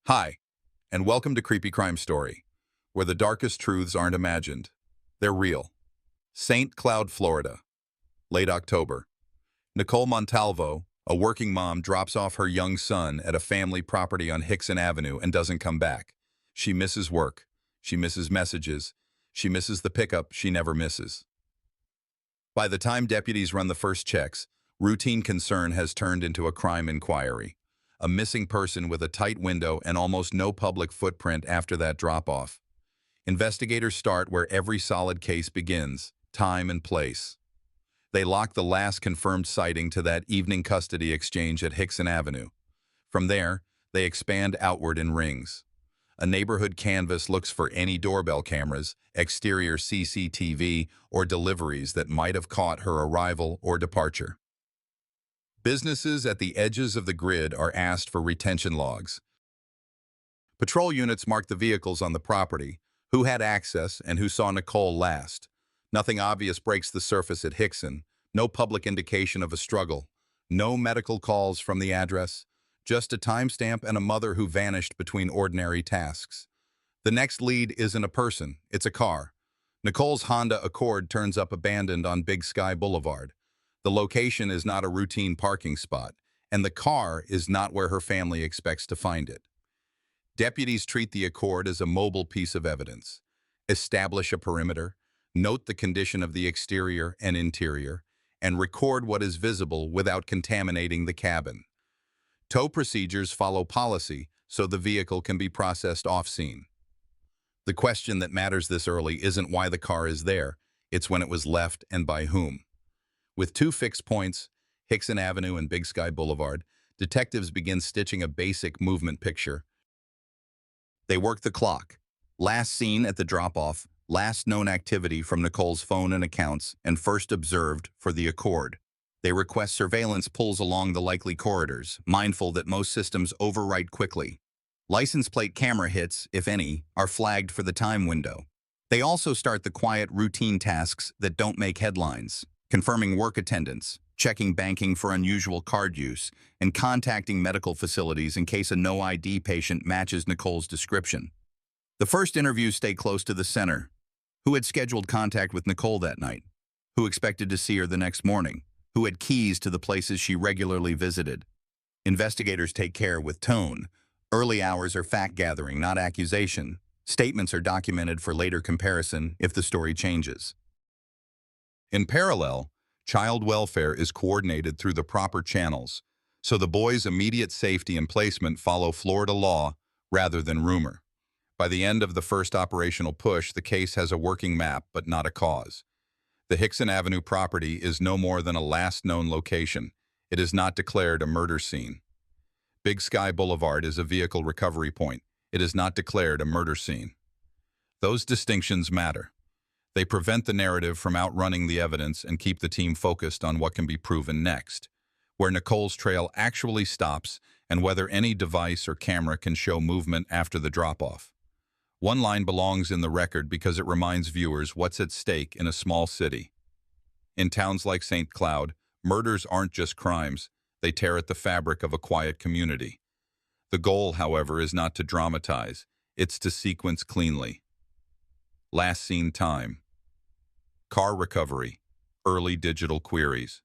Hi, and welcome to Creepy Crime Story, where the darkest truths aren't imagined. They're real. St. Cloud, Florida. Late October. Nicole Montalvo, a working mom, drops off her young son at a family property on Hixon Avenue and doesn't come back. She misses work. She misses messages. She misses the pickup she never misses. By the time deputies run the first checks, routine concern has turned into a crime inquiry. A missing person with a tight window and almost no public footprint after that drop-off. Investigators start where every solid case begins, time and place. They lock the last confirmed sighting to that evening custody exchange at Hixon Avenue. From there, they expand outward in rings. A neighborhood canvas looks for any doorbell cameras, exterior CCTV, or deliveries that might have caught her arrival or departure. Businesses at the edges of the grid are asked for retention logs. Patrol units mark the vehicles on the property, who had access and who saw Nicole last. Nothing obvious breaks the surface at Hixon, no public indication of a struggle, no medical calls from the address, just a timestamp and a mother who vanished between ordinary tasks. The next lead isn't a person, it's a car. Nicole's Honda Accord turns up abandoned on Big Sky Blvd. The location is not a routine parking spot, and the car is not where her family expects to find it. Deputies treat the Accord as a mobile piece of evidence. Establish a perimeter, note the condition of the exterior and interior, and record what is visible without contaminating the cabin. Tow procedures follow policy so the vehicle can be processed off-scene. The question that matters this early isn't why the car is there, it's when it was left and by whom. With two fixed points, Hixon Avenue and Big Sky Blvd, detectives begin stitching a basic movement picture. They work the clock. Last seen at the drop-off, last known activity from Nicole's phone and accounts, and first observed for the Accord. They request surveillance pulls along the likely corridors, mindful that most systems overwrite quickly. License plate camera hits, if any, are flagged for the time window. They also start the quiet routine tasks that don't make headlines. Confirming work attendance, checking banking for unusual card use, and contacting medical facilities in case a no-ID patient matches Nicole's description. The first interviews stay close to the center. Who had scheduled contact with Nicole that night? Who expected to see her the next morning? Who had keys to the places she regularly visited? Investigators take care with tone. Early hours are fact-gathering, not accusation. Statements are documented for later comparison if the story changes. In parallel, child welfare is coordinated through the proper channels, so the boys' immediate safety and placement follow Florida law rather than rumor. By the end of the first operational push, the case has a working map but not a cause. The Hixon Avenue property is no more than a last known location. It is not declared a murder scene. Big Sky Blvd is a vehicle recovery point. It is not declared a murder scene. Those distinctions matter. They prevent the narrative from outrunning the evidence and keep the team focused on what can be proven next, where Nicole's trail actually stops and whether any device or camera can show movement after the drop-off. One line belongs in the record because it reminds viewers what's at stake in a small city. In towns like St. Cloud, murders aren't just crimes, they tear at the fabric of a quiet community. The goal, however, is not to dramatize, it's to sequence cleanly. Last seen time. Car recovery, early digital queries.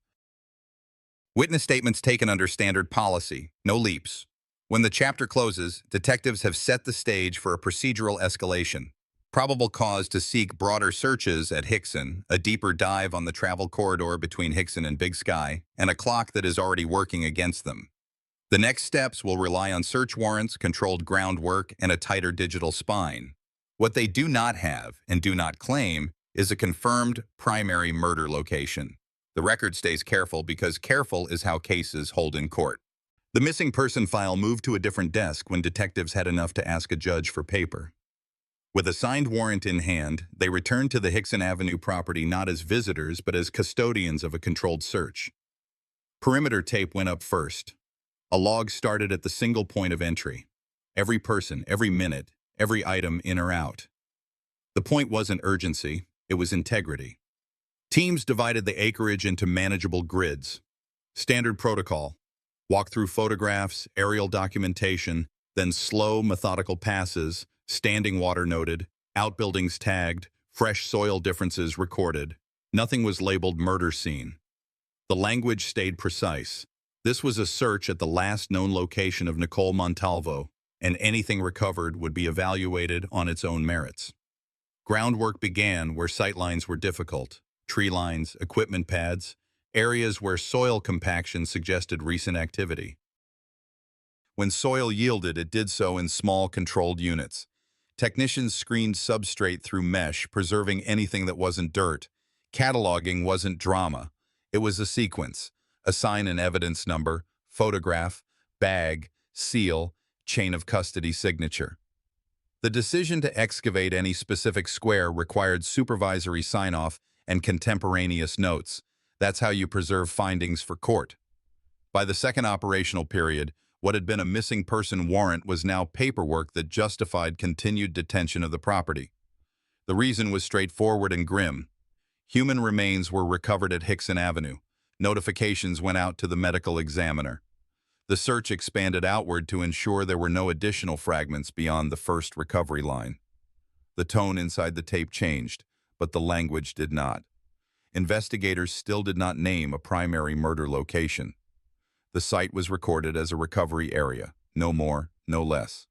Witness statements taken under standard policy, no leaps. When the chapter closes, detectives have set the stage for a procedural escalation. Probable cause to seek broader searches at Hixon, a deeper dive on the travel corridor between Hixon and Big Sky, and a clock that is already working against them. The next steps will rely on search warrants, controlled groundwork, and a tighter digital spine. What they do not have, and do not claim, is a confirmed primary murder location. The record stays careful because careful is how cases hold in court. The missing person file moved to a different desk when detectives had enough to ask a judge for paper. With a signed warrant in hand, they returned to the Hixon Avenue property not as visitors but as custodians of a controlled search. Perimeter tape went up first. A log started at the single point of entry. Every person, every minute, every item in or out. The point wasn't urgency. It was integrity. Teams divided the acreage into manageable grids. Standard protocol. Walk through photographs, aerial documentation, Then slow, methodical passes, standing water noted, outbuildings tagged, fresh soil differences recorded. Nothing was labeled murder scene. The language stayed precise. This was a search at the last known location of Nicole Montalvo, and anything recovered would be evaluated on its own merits. Groundwork began where sightlines were difficult, tree lines, equipment pads, areas where soil compaction suggested recent activity. When soil yielded, it did so in small, controlled units. Technicians screened substrate through mesh, preserving anything that wasn't dirt. Cataloging wasn't drama. It was a sequence. Assign an evidence number, photograph, bag, seal, chain of custody signature. The decision to excavate any specific square required supervisory sign-off and contemporaneous notes. That's how you preserve findings for court. By the second operational period, what had been a missing person warrant was now paperwork that justified continued detention of the property. The reason was straightforward and grim. Human remains were recovered at Hixon Avenue. Notifications went out to the medical examiner. The search expanded outward to ensure there were no additional fragments beyond the first recovery line. The tone inside the tape changed, but the language did not. Investigators still did not name a primary murder location. The site was recorded as a recovery area, no more, no less.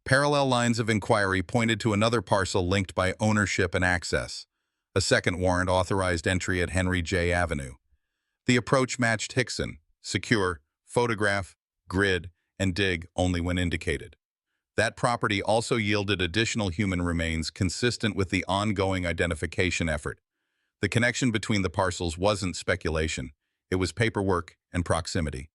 Parallel lines of inquiry pointed to another parcel linked by ownership and access. A second warrant authorized entry at Henry J. Avenue. The approach matched Hixon: secure, photograph, grid, and dig only when indicated. That property also yielded additional human remains consistent with the ongoing identification effort. The connection between the parcels wasn't speculation. It was paperwork and proximity.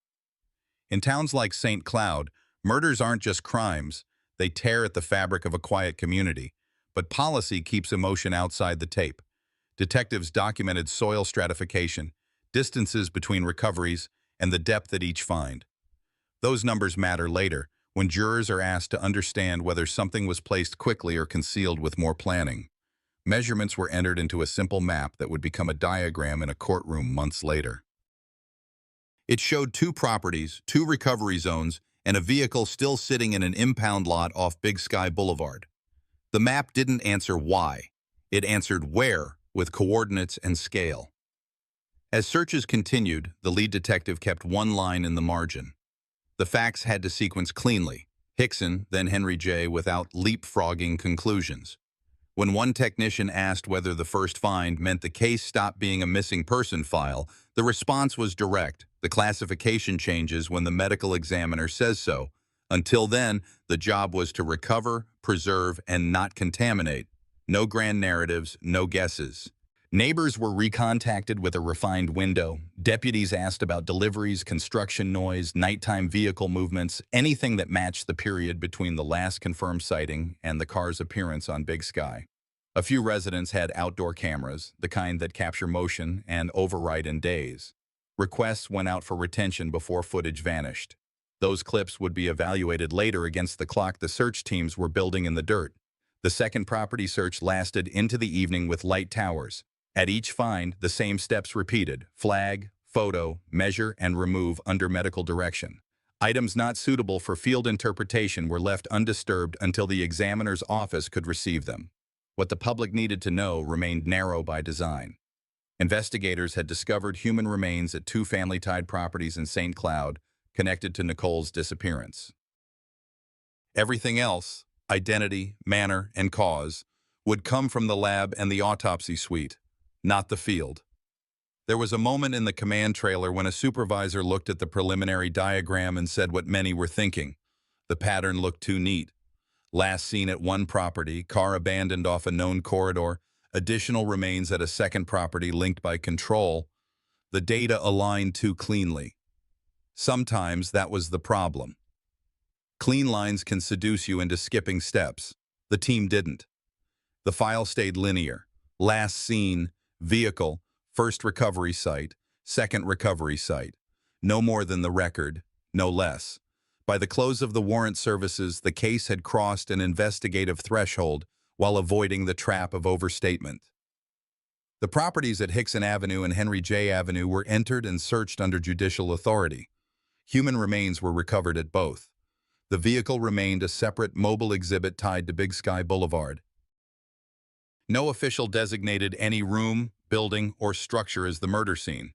In towns like St. Cloud, murders aren't just crimes. They tear at the fabric of a quiet community. But policy keeps emotion outside the tape. Detectives documented soil stratification, distances between recoveries, and the depth at each find. Those numbers matter later, when jurors are asked to understand whether something was placed quickly or concealed with more planning. Measurements were entered into a simple map that would become a diagram in a courtroom months later. It showed 2 properties, 2 recovery zones, and a vehicle still sitting in an impound lot off Big Sky Blvd. The map didn't answer why. It answered where, with coordinates and scale. As searches continued, the lead detective kept one line in the margin. The facts had to sequence cleanly. Hixon, then Henry J., without leapfrogging conclusions. When one technician asked whether the first find meant the case stopped being a missing person file, the response was direct. The classification changes when the medical examiner says so. Until then, the job was to recover, preserve, and not contaminate. No grand narratives, no guesses. Neighbors were recontacted with a refined window. Deputies asked about deliveries, construction noise, nighttime vehicle movements, anything that matched the period between the last confirmed sighting and the car's appearance on Big Sky. A few residents had outdoor cameras, the kind that capture motion and override in days. Requests went out for retention before footage vanished. Those clips would be evaluated later against the clock the search teams were building in the dirt. The second property search lasted into the evening with light towers. At each find, the same steps repeated: flag, photo, measure, and remove under medical direction. Items not suitable for field interpretation were left undisturbed until the examiner's office could receive them. What the public needed to know remained narrow by design. Investigators had discovered human remains at 2 family-tied properties in St. Cloud connected to Nicole's disappearance. Everything else, identity, manner, and cause, would come from the lab and the autopsy suite, not the field. There was a moment in the command trailer when a supervisor looked at the preliminary diagram and said what many were thinking. The pattern looked too neat. Last seen at one property, car abandoned off a known corridor, additional remains at a second property linked by control. The data aligned too cleanly. Sometimes that was the problem. Clean lines can seduce you into skipping steps. The team didn't. The file stayed linear. Last seen, vehicle, first recovery site, second recovery site. No more than the record, no less. By the close of the warrant services, the case had crossed an investigative threshold while avoiding the trap of overstatement. The properties at Hixon Avenue and Henry J. Avenue were entered and searched under judicial authority. Human remains were recovered at both. The vehicle remained a separate mobile exhibit tied to Big Sky Boulevard. No official designated any room, building, or structure as the murder scene.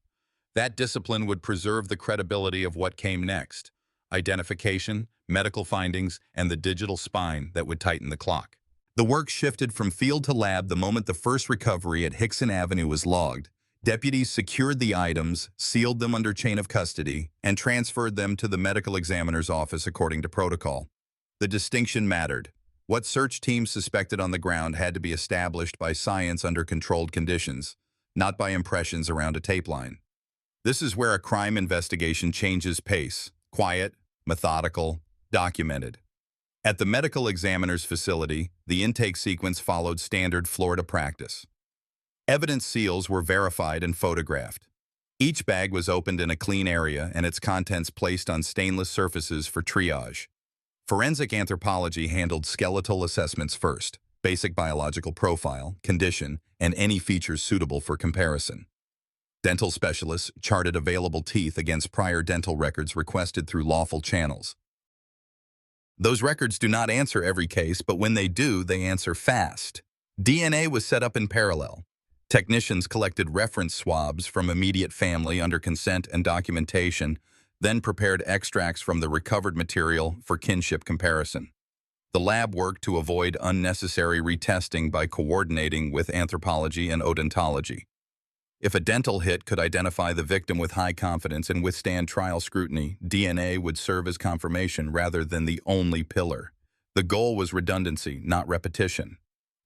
That discipline would preserve the credibility of what came next: identification, medical findings, and the digital spine that would tighten the clock. The work shifted from field to lab the moment the first recovery at Hixon Avenue was logged. Deputies secured the items, sealed them under chain of custody, and transferred them to the medical examiner's office according to protocol. The distinction mattered. What search teams suspected on the ground had to be established by science under controlled conditions, not by impressions around a tape line. This is where a crime investigation changes pace: quiet, methodical, documented. At the medical examiner's facility, the intake sequence followed standard Florida practice. Evidence seals were verified and photographed. Each bag was opened in a clean area and its contents placed on stainless surfaces for triage. Forensic anthropology handled skeletal assessments first: basic biological profile, condition, and any features suitable for comparison. Dental specialists charted available teeth against prior dental records requested through lawful channels. Those records do not answer every case, but when they do, they answer fast. DNA was set up in parallel. Technicians collected reference swabs from immediate family under consent and documentation, then prepared extracts from the recovered material for kinship comparison. The lab worked to avoid unnecessary retesting by coordinating with anthropology and odontology. If a dental hit could identify the victim with high confidence and withstand trial scrutiny, DNA would serve as confirmation rather than the only pillar. The goal was redundancy, not repetition.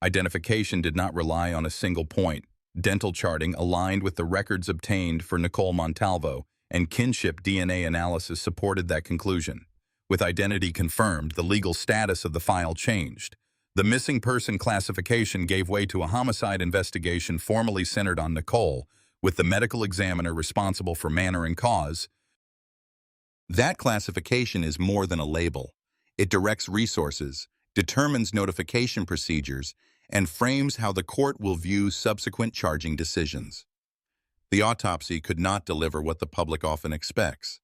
Identification did not rely on a single point. Dental charting aligned with the records obtained for Nicole Montalvo, and kinship DNA analysis supported that conclusion. With identity confirmed, the legal status of the file changed. The missing person classification gave way to a homicide investigation formally centered on Nicole, with the medical examiner responsible for manner and cause. That classification is more than a label. It directs resources, determines notification procedures, and frames how the court will view subsequent charging decisions. The autopsy could not deliver what the public often expects.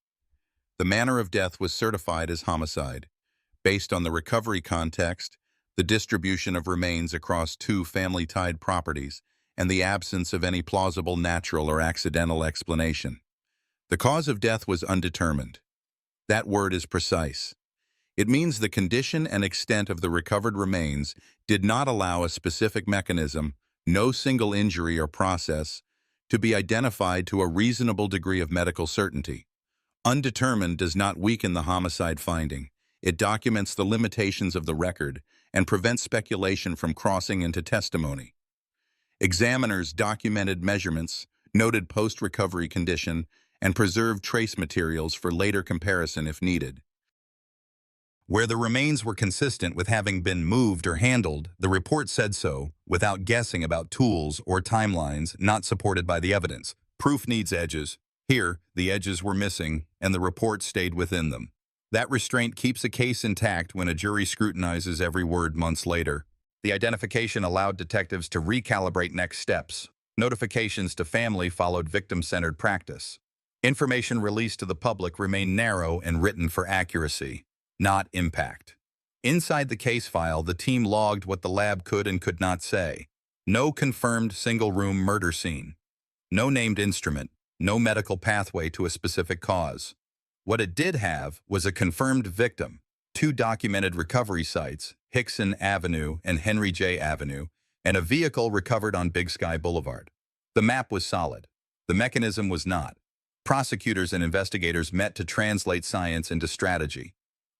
The manner of death was certified as homicide, based on the recovery context, the distribution of remains across two family-tied properties, and the absence of any plausible natural or accidental explanation. The cause of death was undetermined. That word is precise. It means the condition and extent of the recovered remains did not allow a specific mechanism, no single injury or process, to be identified to a reasonable degree of medical certainty. Undetermined does not weaken the homicide finding. It documents the limitations of the record and prevents speculation from crossing into testimony. Examiners documented measurements, noted post-recovery condition, and preserved trace materials for later comparison if needed. Where the remains were consistent with having been moved or handled, the report said so, without guessing about tools or timelines not supported by the evidence. Proof needs edges. Here, the edges were missing, and the report stayed within them. That restraint keeps a case intact when a jury scrutinizes every word months later. The identification allowed detectives to recalibrate next steps. Notifications to family followed victim-centered practice. Information released to the public remained narrow and written for accuracy, not impact. Inside the case file, the team logged what the lab could and could not say. No confirmed single-room murder scene. No named instrument. No medical pathway to a specific cause. What it did have was a confirmed victim, 2 documented recovery sites, Hixon Avenue and Henry J. Avenue, and a vehicle recovered on Big Sky Boulevard. The map was solid. The mechanism was not. Prosecutors and investigators met to translate science into strategy.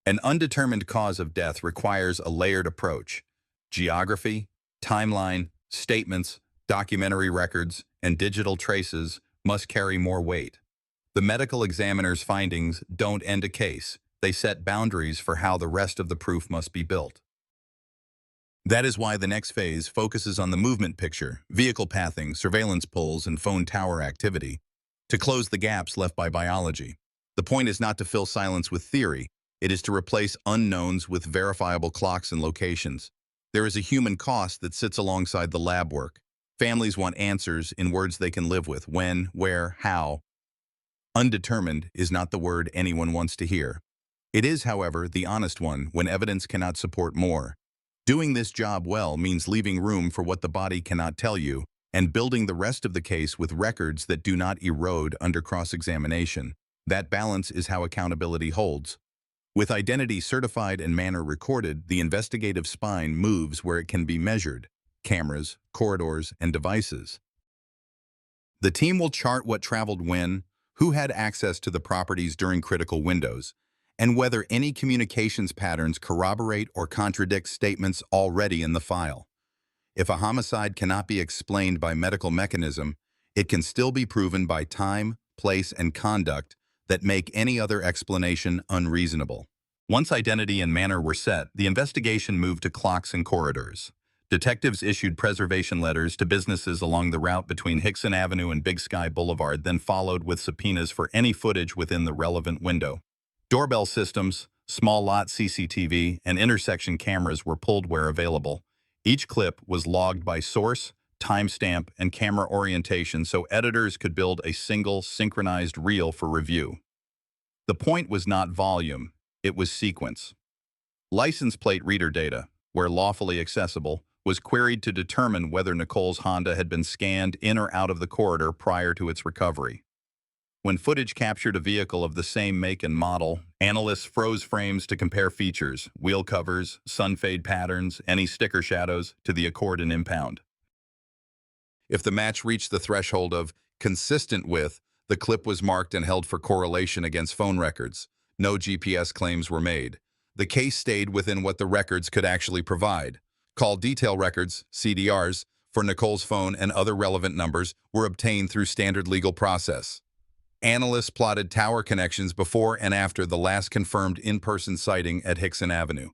An undetermined cause of death requires a layered approach. Geography, timeline, statements, documentary records, and digital traces must carry more weight. The medical examiner's findings don't end a case. They set boundaries for how the rest of the proof must be built. That is why the next phase focuses on the movement picture, vehicle pathing, surveillance pulls, and phone tower activity, to close the gaps left by biology. The point is not to fill silence with theory. It is to replace unknowns with verifiable clocks and locations. There is a human cost that sits alongside the lab work. Families want answers in words they can live with: when, where, how. Undetermined is not the word anyone wants to hear. It is, however, the honest one when evidence cannot support more. Doing this job well means leaving room for what the body cannot tell you and building the rest of the case with records that do not erode under cross-examination. That balance is how accountability holds. With identity certified and manner recorded, the investigative spine moves where it can be measured: cameras, corridors, and devices. The team will chart what traveled when, who had access to the properties during critical windows, and whether any communications patterns corroborate or contradict statements already in the file. If a homicide cannot be explained by medical mechanism, it can still be proven by time, place, and conduct that make any other explanation unreasonable. Once identity and manner were set, the investigation moved to clocks and corridors. Detectives issued preservation letters to businesses along the route between Hixon Avenue and Big Sky Boulevard, then followed with subpoenas for any footage within the relevant window. Doorbell systems, small lot CCTV, and intersection cameras were pulled where available. Each clip was logged by source, timestamp, and camera orientation so editors could build a single, synchronized reel for review. The point was not volume, it was sequence. License plate reader data, where lawfully accessible, was queried to determine whether Nicole's Honda had been scanned in or out of the corridor prior to its recovery. When footage captured a vehicle of the same make and model, analysts froze frames to compare features: wheel covers, sun fade patterns, any sticker shadows, to the Accord and impound. If the match reached the threshold of consistent with, the clip was marked and held for correlation against phone records. No GPS claims were made. The case stayed within what the records could actually provide. Call detail records, CDRs, for Nicole's phone and other relevant numbers were obtained through standard legal process. Analysts plotted tower connections before and after the last confirmed in-person sighting at Hixon Avenue.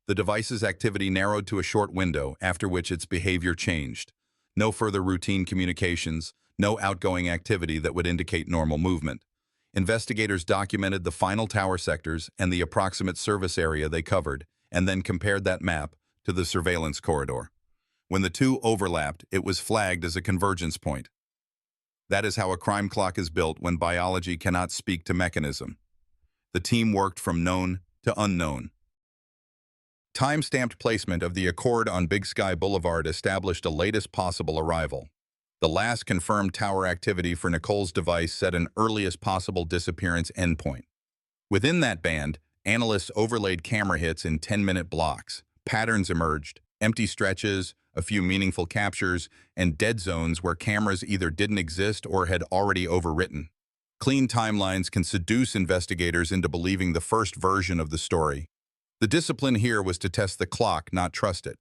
The device's activity narrowed to a short window, after which its behavior changed. No further routine communications, no outgoing activity that would indicate normal movement. Investigators documented the final tower sectors and the approximate service area they covered, and then compared that map to the surveillance corridor. When the two overlapped, it was flagged as a convergence point. That is how a crime clock is built when biology cannot speak to mechanism. The team worked from known to unknown. Time-stamped placement of the Accord on Big Sky Boulevard established a latest possible arrival. The last confirmed tower activity for Nicole's device set an earliest possible disappearance endpoint. Within that band, analysts overlaid camera hits in 10-minute blocks. Patterns emerged: empty stretches, a few meaningful captures, and dead zones where cameras either didn't exist or had already overwritten. Clean timelines can seduce investigators into believing the first version of the story. The discipline here was to test the clock, not trust it.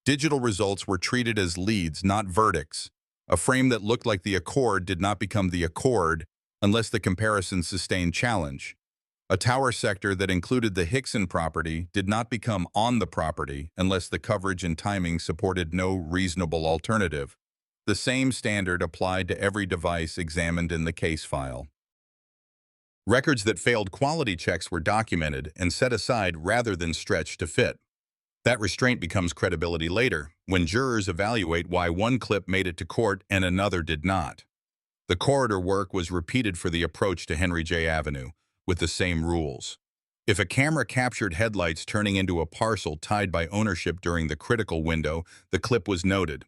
Digital results were treated as leads, not verdicts. A frame that looked like the Accord did not become the Accord unless the comparison sustained challenge. A tower sector that included the Hixon property did not become on the property unless the coverage and timing supported no reasonable alternative. The same standard applied to every device examined in the case file. Records that failed quality checks were documented and set aside rather than stretched to fit. That restraint becomes credibility later, when jurors evaluate why one clip made it to court and another did not. The corridor work was repeated for the approach to Henry J. Avenue, with the same rules. If a camera captured headlights turning into a parcel tied by ownership during the critical window, the clip was noted.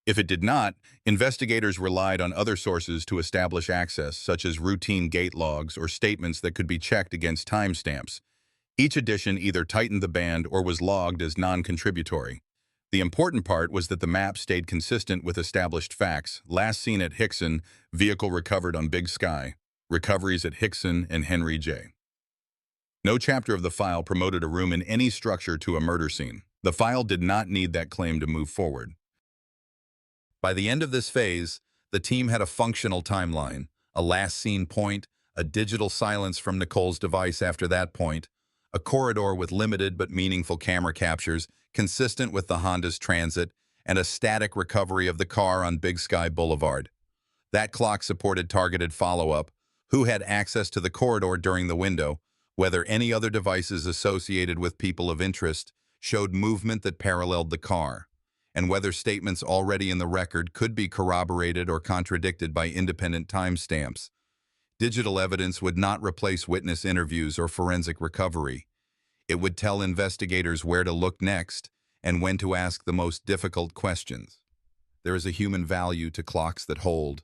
If it did not, investigators relied on other sources to establish access, such as routine gate logs or statements that could be checked against timestamps. Each addition either tightened the band or was logged as non-contributory. The important part was that the map stayed consistent with established facts: last seen at Hixon, vehicle recovered on Big Sky, recoveries at Hixon and Henry J. No chapter of the file promoted a room in any structure to a murder scene. The file did not need that claim to move forward. By the end of this phase, the team had a functional timeline: a last seen point, a digital silence from Nicole's device after that point, a corridor with limited but meaningful camera captures consistent with the Honda's transit, and a static recovery of the car on Big Sky Boulevard. That clock supported targeted follow-up: who had access to the corridor during the window, whether any other devices associated with people of interest showed movement that paralleled the car, and whether statements already in the record could be corroborated or contradicted by independent timestamps. Digital evidence would not replace witness interviews or forensic recovery. It would tell investigators where to look next and when to ask the most difficult questions. There is a human value to clocks that hold.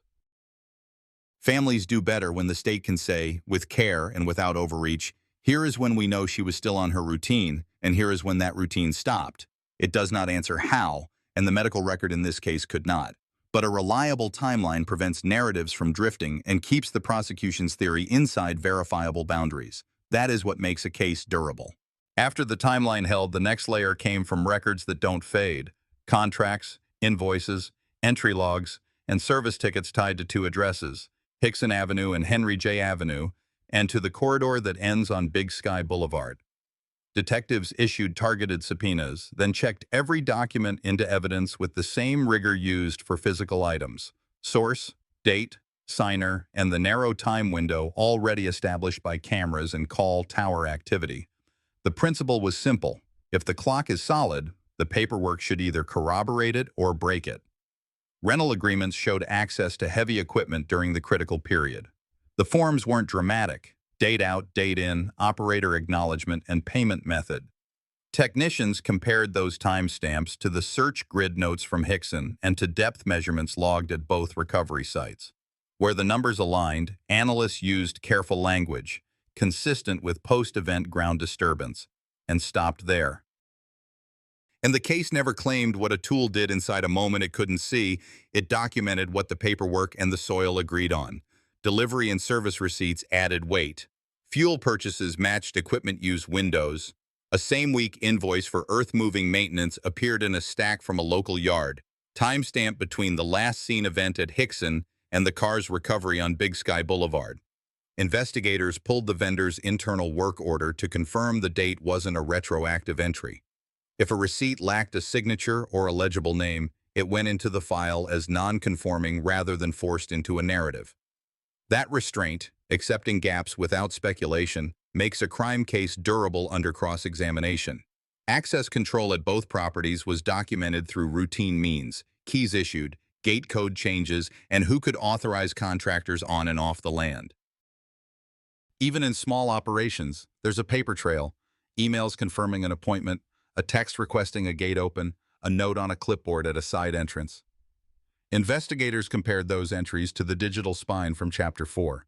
Families do better when the state can say, with care and without overreach, here is when we know she was still on her routine, and here is when that routine stopped. It does not answer how, and the medical record in this case could not. But a reliable timeline prevents narratives from drifting and keeps the prosecution's theory inside verifiable boundaries. That is what makes a case durable. After the timeline held, the next layer came from records that don't fade: contracts, invoices, entry logs, and service tickets tied to two addresses, Hixon Avenue and Henry J. Avenue, and to the corridor that ends on Big Sky Boulevard. Detectives issued targeted subpoenas, then checked every document into evidence with the same rigor used for physical items: source, date, signer, and the narrow time window already established by cameras and call tower activity. The principle was simple: if the clock is solid, the paperwork should either corroborate it or break it. Rental agreements showed access to heavy equipment during the critical period. The forms weren't dramatic: date out, date in, operator acknowledgement, and payment method. Technicians compared those timestamps to the search grid notes from Hixon and to depth measurements logged at both recovery sites. Where the numbers aligned, analysts used careful language, consistent with post-event ground disturbance, and stopped there. And the case never claimed what a tool did inside a moment it couldn't see. It documented what the paperwork and the soil agreed on. Delivery and service receipts added weight. Fuel purchases matched equipment use windows. A same-week invoice for earth-moving maintenance appeared in a stack from a local yard, timestamped between the last seen event at Hixon and the car's recovery on Big Sky Boulevard. Investigators pulled the vendor's internal work order to confirm the date wasn't a retroactive entry. If a receipt lacked a signature or a legible name, it went into the file as non-conforming rather than forced into a narrative. That restraint, accepting gaps without speculation, makes a crime case durable under cross-examination. Access control at both properties was documented through routine means: keys issued, gate code changes, and who could authorize contractors on and off the land. Even in small operations, there's a paper trail: emails confirming an appointment, a text requesting a gate open, a note on a clipboard at a side entrance. Investigators compared those entries to the digital spine from Chapter 4.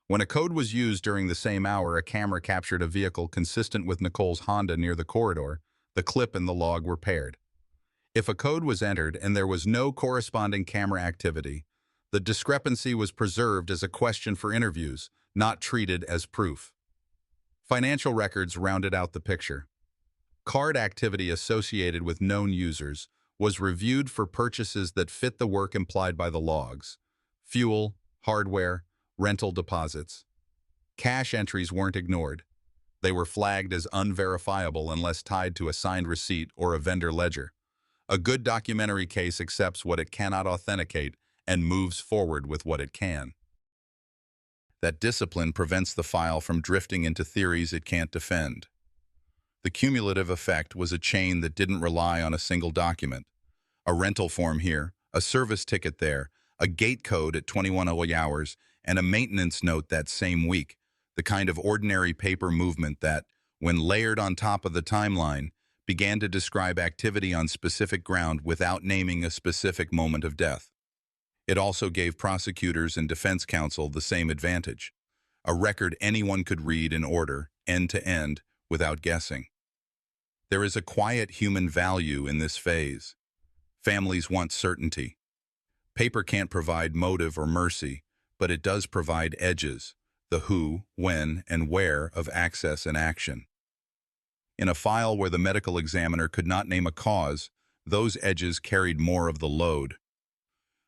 When a code was used during the same hour, a camera captured a vehicle consistent with Nicole's Honda near the corridor. The clip and the log were paired. If a code was entered and there was no corresponding camera activity, the discrepancy was preserved as a question for interviews, not treated as proof. Financial records rounded out the picture. Card activity associated with known users was reviewed for purchases that fit the work implied by the logs: fuel, hardware, rental deposits. Cash entries weren't ignored. They were flagged as unverifiable unless tied to a signed receipt or a vendor ledger. A good documentary case accepts what it cannot authenticate and moves forward with what it can. That discipline prevents the file from drifting into theories it can't defend. The cumulative effect was a chain that didn't rely on a single document: a rental form here, a service ticket there, a gate code at 21:00 hours, and a maintenance note that same week, the kind of ordinary paper movement that, when layered on top of the timeline, began to describe activity on specific ground without naming a specific moment of death. It also gave prosecutors and defense counsel the same advantage: a record anyone could read in order, end to end, without guessing. There is a quiet human value in this phase. Families want certainty. Paper can't provide motive or mercy, but it does provide edges: the who, when, and where of access and action. In a file where the medical examiner could not name a cause, those edges carried more of the load.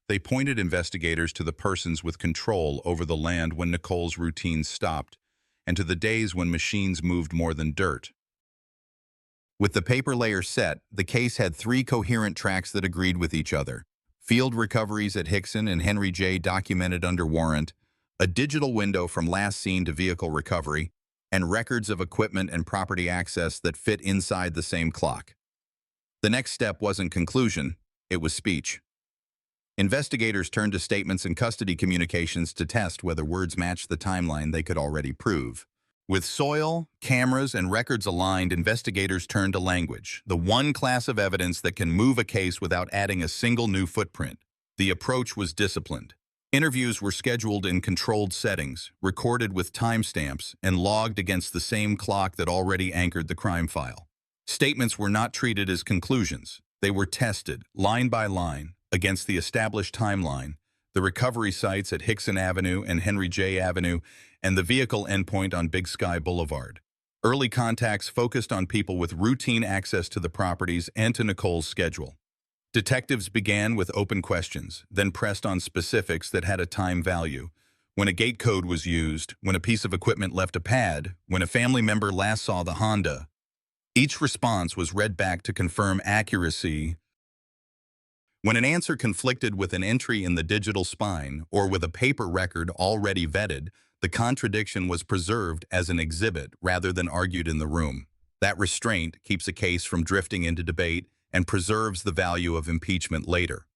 They pointed investigators to the persons with control over the land when Nicole's routine stopped, and to the days when machines moved more than dirt. With the paper layer set, the case had three coherent tracks that agreed with each other: field recoveries at Hixon and Henry J. documented under warrant, a digital window from last seen to vehicle recovery, and records of equipment and property access that fit inside the same clock. The next step wasn't conclusion, it was speech. Investigators turned to statements and custody communications to test whether words matched the timeline they could already prove. With soil, cameras, and records aligned, investigators turned to language, the one class of evidence that can move a case without adding a single new footprint. The approach was disciplined. Interviews were scheduled in controlled settings, recorded with timestamps, and logged against the same clock that already anchored the crime file. Statements were not treated as conclusions. They were tested, line by line, against the established timeline, the recovery sites at Hixon Avenue and Henry J. Avenue, and the vehicle endpoint on Big Sky Blvd. Early contacts focused on people with routine access to the properties and to Nicole's schedule. Detectives began with open questions, then pressed on specifics that had a time value. When a gate code was used, when a piece of equipment left a pad, when a family member last saw the Honda. Each response was read back to confirm accuracy. When an answer conflicted with an entry in the digital spine or with a paper record already vetted, the contradiction was preserved as an exhibit rather than argued in the room. That restraint keeps a case from drifting into debate and preserves the value of impeachment later.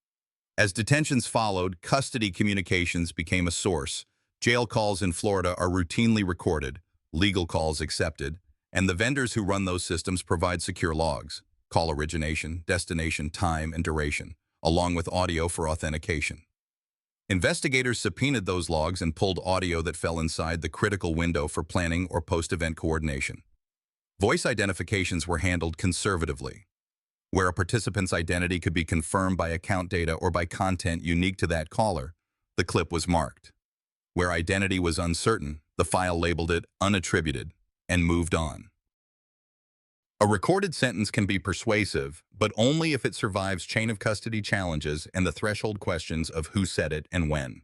As detentions followed, custody communications became a source. Jail calls in Florida are routinely recorded, legal calls accepted, and the vendors who run those systems provide secure logs, call origination, destination, time, and duration, along with audio for authentication. Investigators subpoenaed those logs and pulled audio that fell inside the critical window for planning or post-event coordination. Voice identifications were handled conservatively. Where a participant's identity could be confirmed by account data or by content unique to that caller, the clip was marked. Where identity was uncertain, the file labeled it unattributed and moved on. A recorded sentence can be persuasive, but only if it survives chain of custody challenges and the threshold questions of who said it and when.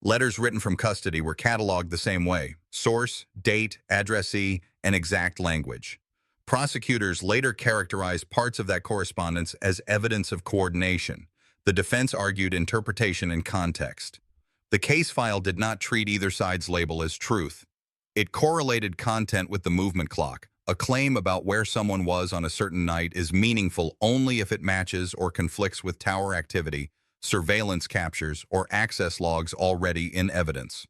Letters written from custody were cataloged the same way: source, date, addressee, and exact language. Prosecutors later characterized parts of that correspondence as evidence of coordination. The defense argued interpretation and context. The case file did not treat either side's label as truth. It correlated content with the movement clock. A claim about where someone was on a certain night is meaningful only if it matches or conflicts with tower activity, surveillance captures, or access logs already in evidence.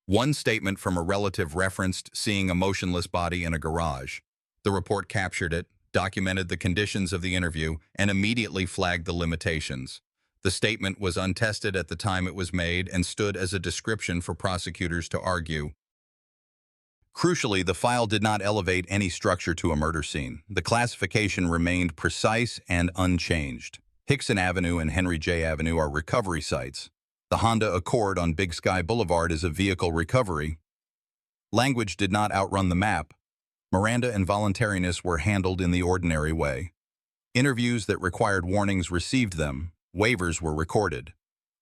One statement from a relative referenced seeing a motionless body in a garage. The report captured it, documented the conditions of the interview, and immediately flagged the limitations. The statement was untested at the time it was made and stood as a description for prosecutors to argue. Crucially, the file did not elevate any structure to a murder scene. The classification remained precise and unchanged. Hixon Avenue and Henry J. Avenue are recovery sites. The Honda Accord on Big Sky Blvd is a vehicle recovery. Language did not outrun the map. Miranda and voluntariness were handled in the ordinary way. Interviews that required warnings received them. Waivers were recorded.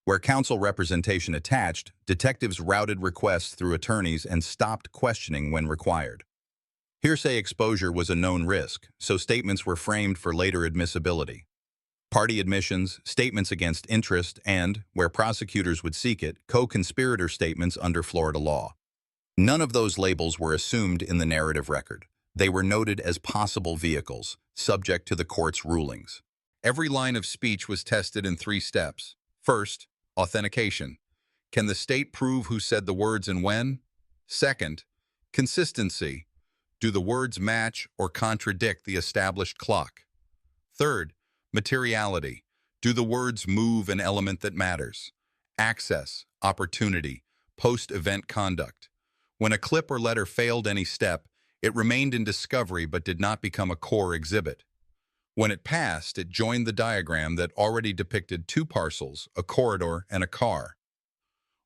Where counsel representation attached, detectives routed requests through attorneys and stopped questioning when required. Hearsay exposure was a known risk, so statements were framed for later admissibility. Party admissions, statements against interest, and, where prosecutors would seek it, co-conspirator statements under Florida law. None of those labels were assumed in the narrative record. They were noted as possible vehicles, subject to the court's rulings. Every line of speech was tested in 3 steps. First, authentication. Can the state prove who said the words and when? Second, consistency. Do the words match or contradict the established clock? Third, materiality. Do the words move an element that matters? Access, opportunity, post-event conduct. When a clip or letter failed any step, it remained in discovery but did not become a core exhibit. When it passed, it joined the diagram that already depicted 2 parcels, a corridor, and a car.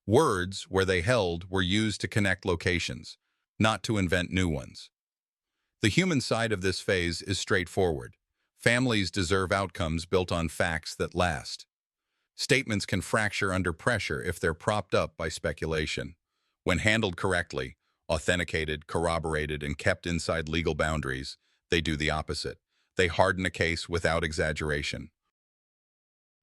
Words, where they held, were used to connect locations, not to invent new ones. The human side of this phase is straightforward. Families deserve outcomes built on facts that last. Statements can fracture under pressure if they're propped up by speculation. When handled correctly, authenticated, corroborated, and kept inside legal boundaries, they do the opposite. They harden a case without exaggeration.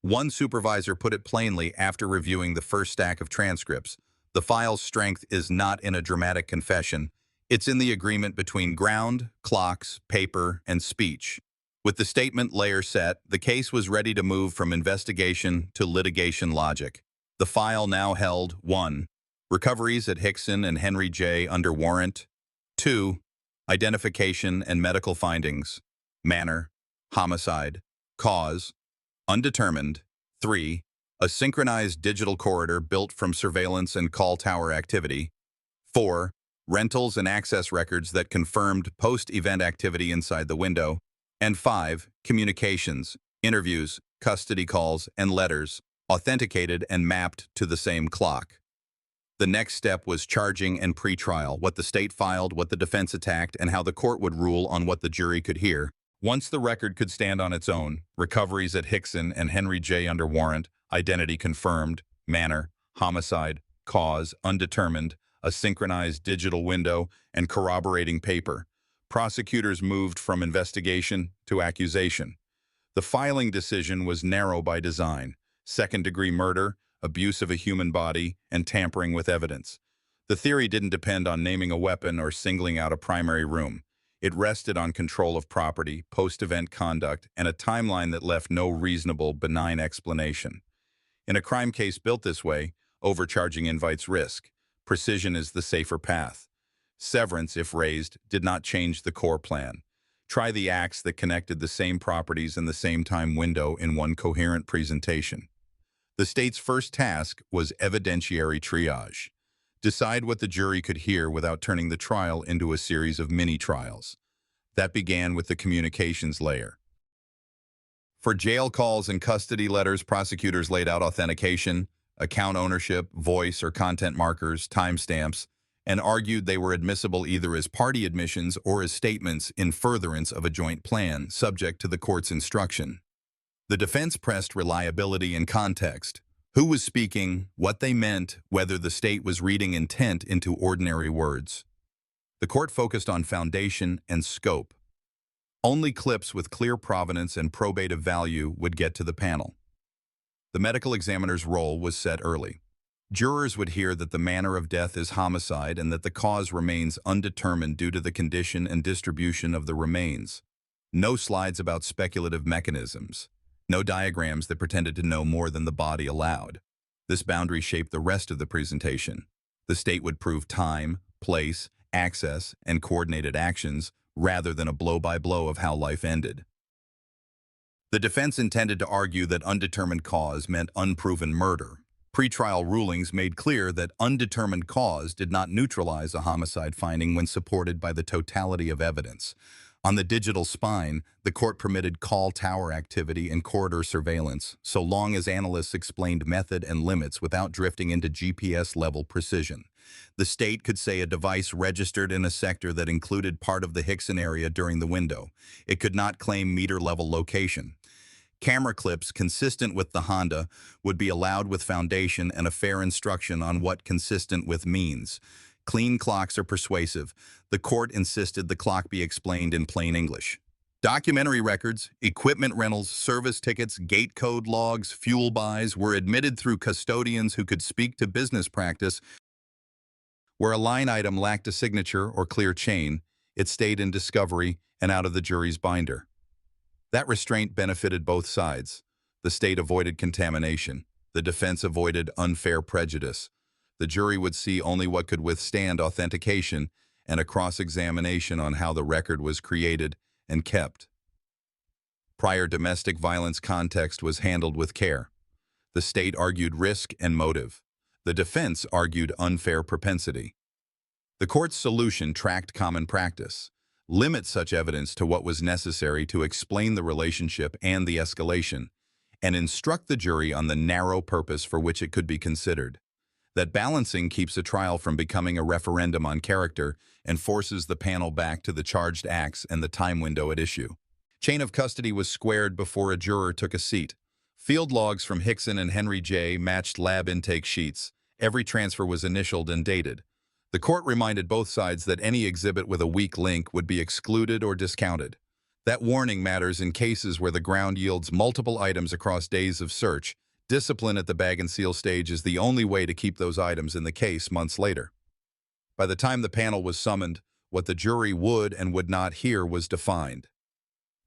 One supervisor put it plainly after reviewing the first stack of transcripts: the file's strength is not in a dramatic confession, it's in the agreement between ground, clocks, paper, and speech. With the statement layer set, the case was ready to move from investigation to litigation logic. The file now held 1. Recoveries at Hixon and Henry J. under warrant. 2. Identification and medical findings. Manner, homicide, cause, undetermined. 3. A synchronized digital corridor built from surveillance and call tower activity. 4. Rentals and access records that confirmed post-event activity inside the window. And 5. Communications, interviews, custody calls, and letters, authenticated and mapped to the same clock. The next step was charging and pretrial, what the state filed, what the defense attacked, and how the court would rule on what the jury could hear. Once the record could stand on its own, recoveries at Hixon and Henry J. under warrant, identity confirmed, manner, homicide, cause, undetermined, a synchronized digital window, and corroborating paper. Prosecutors moved from investigation to accusation. The filing decision was narrow by design: second-degree murder, abuse of a human body, and tampering with evidence. The theory didn't depend on naming a weapon or singling out a primary room. It rested on control of property, post-event conduct, and a timeline that left no reasonable, benign explanation. In a crime case built this way, overcharging invites risk. Precision is the safer path. Severance, if raised, did not change the core plan. Try the acts that connected the same properties in the same time window in one coherent presentation. The state's first task was evidentiary triage. Decide what the jury could hear without turning the trial into a series of mini-trials. That began with the communications layer. For jail calls and custody letters, prosecutors laid out authentication, account ownership, voice or content markers, timestamps, and argued they were admissible either as party admissions or as statements in furtherance of a joint plan, subject to the court's instruction. The defense pressed reliability and context. Who was speaking, what they meant, whether the state was reading intent into ordinary words. The court focused on foundation and scope. Only clips with clear provenance and probative value would get to the panel. The medical examiner's role was set early. Jurors would hear that the manner of death is homicide and that the cause remains undetermined due to the condition and distribution of the remains. No slides about speculative mechanisms. No diagrams that pretended to know more than the body allowed. This boundary shaped the rest of the presentation. The state would prove time, place, access, and coordinated actions rather than a blow-by-blow of how life ended. The defense intended to argue that undetermined cause meant unproven murder. Pretrial rulings made clear that undetermined cause did not neutralize a homicide finding when supported by the totality of evidence. On the digital spine, the court permitted call tower activity and corridor surveillance, so long as analysts explained method and limits without drifting into GPS-level precision. The state could say a device registered in a sector that included part of the Hixon area during the window. It could not claim meter-level location. Camera clips consistent with the Honda would be allowed with foundation and a fair instruction on what consistent with means. Clean clocks are persuasive. The court insisted the clock be explained in plain English. Documentary records, equipment rentals, service tickets, gate code logs, fuel buys were admitted through custodians who could speak to business practice. Where a line item lacked a signature or clear chain, it stayed in discovery and out of the jury's binder. That restraint benefited both sides. The state avoided contamination. The defense avoided unfair prejudice. The jury would see only what could withstand authentication and a cross-examination on how the record was created and kept. Prior domestic violence context was handled with care. The state argued risk and motive. The defense argued unfair propensity. The court's solution tracked common practice. Limit such evidence to what was necessary to explain the relationship and the escalation, and instruct the jury on the narrow purpose for which it could be considered. That balancing keeps a trial from becoming a referendum on character and forces the panel back to the charged acts and the time window at issue. Chain of custody was squared before a juror took a seat. Field logs from Hixon and Henry J. matched lab intake sheets. Every transfer was initialed and dated. The court reminded both sides that any exhibit with a weak link would be excluded or discounted. That warning matters in cases where the ground yields multiple items across days of search. Discipline at the bag and seal stage is the only way to keep those items in the case months later. By the time the panel was summoned, what the jury would and would not hear was defined.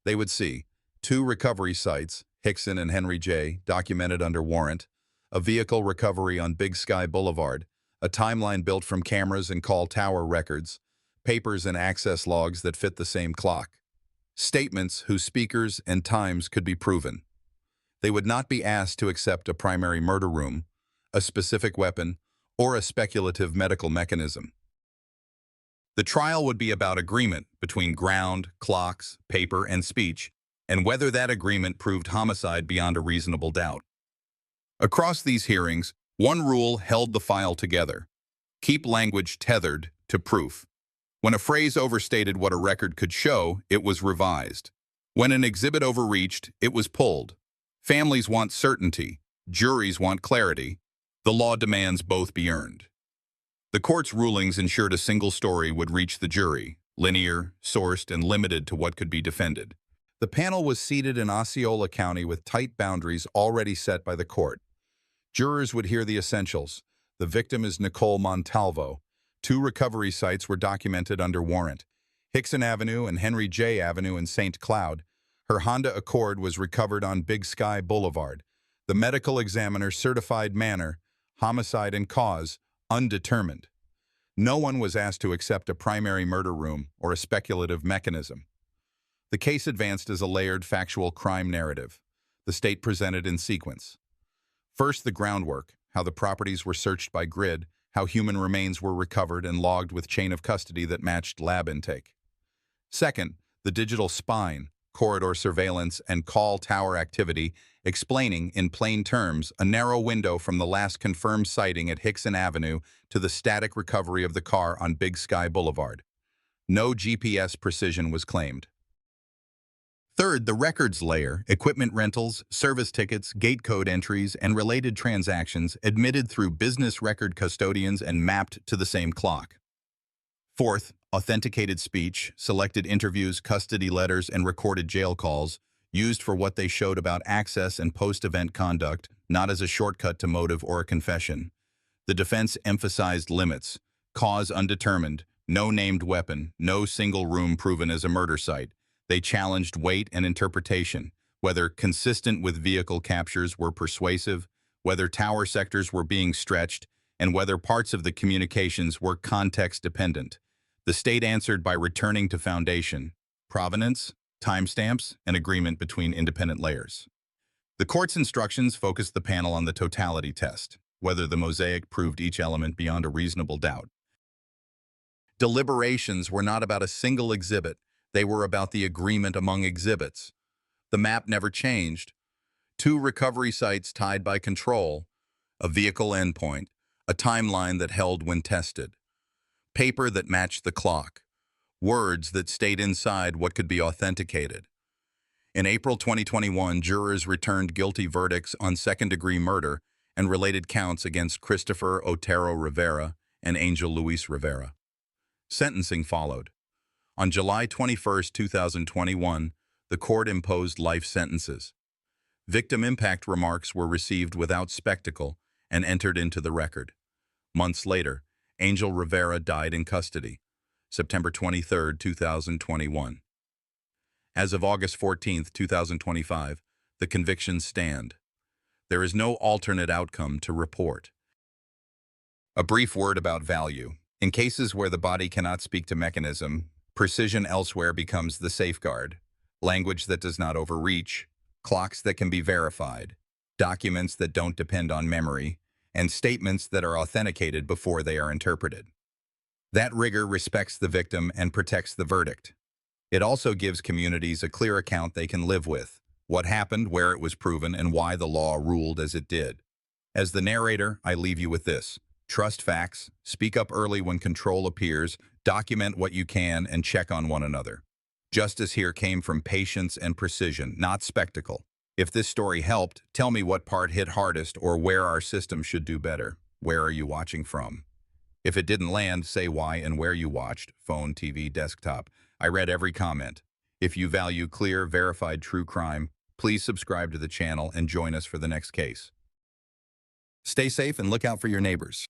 They would see 2 recovery sites, Hixon and Henry J., documented under warrant, a vehicle recovery on Big Sky Boulevard, a timeline built from cameras and call tower records, papers and access logs that fit the same clock, statements whose speakers and times could be proven. They would not be asked to accept a primary murder room, a specific weapon, or a speculative medical mechanism. The trial would be about agreement between ground, clocks, paper, and speech, and whether that agreement proved homicide beyond a reasonable doubt. Across these hearings, one rule held the file together: keep language tethered to proof. When a phrase overstated what a record could show, it was revised. When an exhibit overreached, it was pulled. Families want certainty. Juries want clarity. The law demands both be earned. The court's rulings ensured a single story would reach the jury, linear, sourced, and limited to what could be defended. The panel was seated in Osceola County with tight boundaries already set by the court. Jurors would hear the essentials. The victim is Nicole Montalvo. 2 recovery sites were documented under warrant: Hixon Avenue and Henry J. Avenue in St. Cloud. Her Honda Accord was recovered on Big Sky Boulevard. The medical examiner certified manner, homicide and cause, undetermined. No one was asked to accept a primary murder room or a speculative mechanism. The case advanced as a layered factual crime narrative. The state presented in sequence. First, the groundwork, how the properties were searched by grid, how human remains were recovered and logged with chain of custody that matched lab intake. Second, the digital spine, corridor surveillance, and call tower activity, explaining, in plain terms, a narrow window from the last confirmed sighting at Hixon Avenue to the static recovery of the car on Big Sky Boulevard. No GPS precision was claimed. Third, the records layer, equipment rentals, service tickets, gate code entries, and related transactions admitted through business record custodians and mapped to the same clock. Fourth, authenticated speech, selected interviews, custody letters, and recorded jail calls, used for what they showed about access and post-event conduct, not as a shortcut to motive or a confession. The defense emphasized limits: cause undetermined, no named weapon, no single room proven as a murder site. They challenged weight and interpretation, whether consistent with vehicle captures were persuasive, whether tower sectors were being stretched, and whether parts of the communications were context-dependent. The state answered by returning to foundation, provenance, timestamps, and agreement between independent layers. The court's instructions focused the panel on the totality test, whether the mosaic proved each element beyond a reasonable doubt. Deliberations were not about a single exhibit. They were about the agreement among exhibits. The map never changed. 2 recovery sites tied by control, a vehicle endpoint, a timeline that held when tested, paper that matched the clock, words that stayed inside what could be authenticated. In April 2021, jurors returned guilty verdicts on second-degree murder and related counts against Christopher Otero Rivera and Angel Luis Rivera. Sentencing followed. On July 21, 2021, the court imposed life sentences. Victim impact remarks were received without spectacle and entered into the record. Months later, Angel Rivera died in custody, September 23, 2021. As of August 14, 2025, the convictions stand. There is no alternate outcome to report. A brief word about value. In cases where the body cannot speak to mechanism, precision elsewhere becomes the safeguard. Language that does not overreach, clocks that can be verified, documents that don't depend on memory, and statements that are authenticated before they are interpreted. That rigor respects the victim and protects the verdict. It also gives communities a clear account they can live with: what happened, where it was proven, and why the law ruled as it did. As the narrator, I leave you with this: trust facts, speak up early when control appears, document what you can, and check on one another. Justice here came from patience and precision, not spectacle. If this story helped, tell me what part hit hardest or where our system should do better. Where are you watching from? If it didn't land, say why and where you watched: phone, TV, desktop. I read every comment. If you value clear, verified true crime, please subscribe to the channel and join us for the next case. Stay safe and look out for your neighbors.